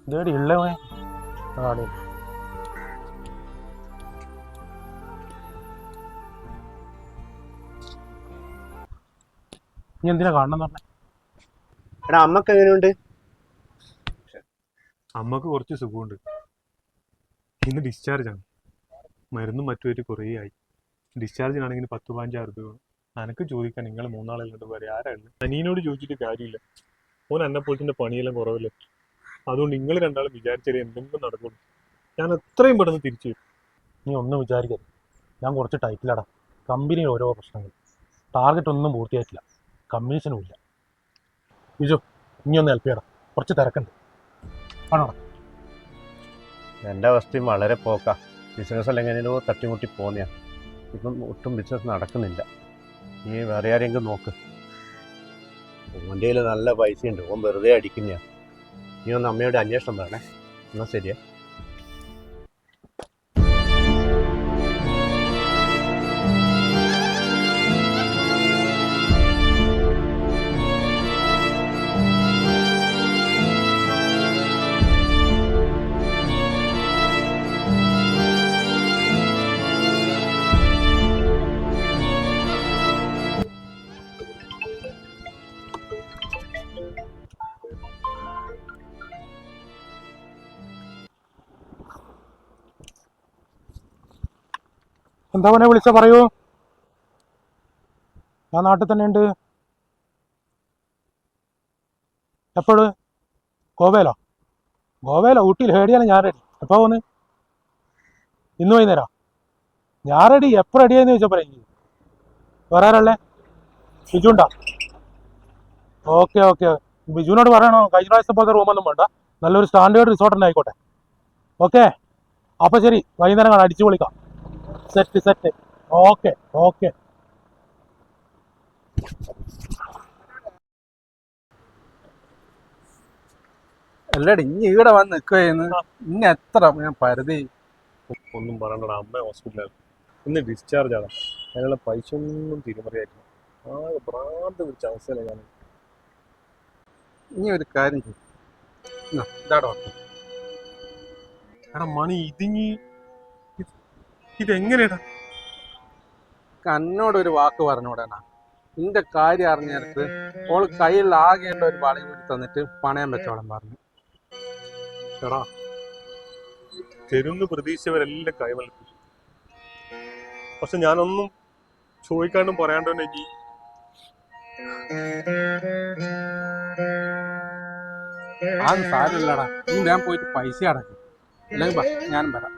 ഇതേടി ഉള്ളേ ആടി നീ എന്തിനാ കാണണം പറഞ്ഞ? എടാ അമ്മക്ക് എങ്ങനെയുണ്ട്? അമ്മക്ക് കുറച്ച് സുഖമുണ്ട്. ഇന്ന് ഡിസ്ചാർജ് ആണ്. മരുന്നും മറ്റുമായിട്ട് കുറേ ആയി. ഡിസ്ചാർജിനാണെങ്കിൽ 10-15 രൂപ വേണം. അനക്ക് ചോദിക്കാൻ നിങ്ങൾ മൂന്നാളല്ലാണ്ട് വേറെ ആരാണ്? അനിയനോട് ചോദിച്ചിട്ട് കാര്യമില്ല. ഓൻ എന്നെപ്പോലത്തെ പണിയെല്ലാം കുറവല്ലേ. അതുകൊണ്ട് നിങ്ങൾ രണ്ടാളും വിചാരിച്ചാലേ എന്തെങ്കിലും നടക്കുള്ളൂ. ഞാൻ എത്രയും പെട്ടെന്ന് തിരിച്ചു വരും. നീ ഒന്നും വിചാരിക്കരുത്, ഞാൻ കുറച്ച് ടൈറ്റിലാടാ. കമ്പനിയിൽ ഓരോ പ്രശ്നങ്ങൾ, ടാർഗറ്റ് ഒന്നും പൂർത്തിയായിട്ടില്ല, കമ്മീഷനും ഇല്ല. ബിജു, ഇനി ഒന്ന് ഹെൽപ്പ് ചെയ്യണം, കുറച്ച് തിരക്കുണ്ട്. ആണോടാ? എൻ്റെ അവസ്ഥയും വളരെ പോക്കാ. ബിസിനസ് എല്ലാം എങ്ങനെയോ തട്ടിമുട്ടി പോന്നെയാ. ഇപ്പം ഒട്ടും ബിസിനസ് നടക്കുന്നില്ല. നീ വേറെ ആരെങ്കിലും നോക്ക്. ഓൻ്റെ കയ്യിൽ നല്ല പൈസയുണ്ട്, ഓൻ വെറുതെ അടിക്കുന്നയാ. നീ ഒന്ന് അമ്മയോട് അന്വേഷണം വേണേ. എന്നാൽ ശരിയാ. എന്താ മോനെ വിളിച്ച പറയൂ. ഞാൻ നാട്ടിൽ തന്നെ ഉണ്ട്. എപ്പോഴും ഗോവയിലോ? ഊട്ടിയിൽ ഹേടിയാണ്. ഞാൻ റെഡി. എപ്പോ പോന്ന്? ഇന്ന് വൈകുന്നേരം ഞാൻ റെഡി. എപ്പോൾ റെഡിയായെന്ന് ചോദിച്ചപ്പോൾ എനിക്ക് വേറെ ആരല്ലേ? ബിജുണ്ടാ? Okay okay. ബിജുവിനോട് പറയണോ കഴിഞ്ഞ പ്രാവശ്യത്തെ പോലത്തെ റൂമൊന്നും വേണ്ട, നല്ലൊരു സ്റ്റാൻഡേർഡ് റിസോർട്ട് തന്നെ ആയിക്കോട്ടെ. ഓക്കെ, അപ്പോൾ ശരി, വൈകുന്നേരം കാണാം, അടിച്ചു പൊളിക്കാം. Set set. Okay okay. അല്ലടി ഇനി ഇവിടെ വന്ന് നിൽക്കുകയെന്ന് ഇനി എത്ര ഞാൻ പരിധി. ഒന്നും പറയണ്ടടാ, അമ്മ ഹോസ്പിറ്റലാണ്. ഇന്ന് ഡിസ്ചാർജ് ആണ്. അതിനുള്ള പൈസ ഒന്നും തിരിമറിയായിട്ടില്ല. ആകെ ഭ്രാന്ത് പിടിച്ച അവസ്ഥയിലാണ് ഞാൻ. ഇനി ഒരു കാര്യം ചെയ്യും, ഇതാടോ എടാ മണി, ഇതെങ്ങനെയാടാ? എന്നോടൊരു വാക്ക് പറഞ്ഞോടേനാ. നിന്റെ കാര്യം അറിഞ്ഞെടുത്ത് ഓള് കയ്യിൽ ആകേണ്ട ഒരു വളി കൂടി തന്നിട്ട് പണയം വെച്ചോളം പറഞ്ഞു. എടാ, തരുന്ന് പ്രതീക്ഷിച്ചവരെല്ലാം കൈവലിപ്പിച്ചു. പക്ഷെ ഞാനൊന്നും ചോദിക്കാണ്ടും പറയാണ്ട് തന്നെ അത് സാരമില്ലടാ, നീ ഞാൻ പോയിട്ട് പൈസ അടക്കും. അല്ലെങ്കിൽ ഞാനും വരാം.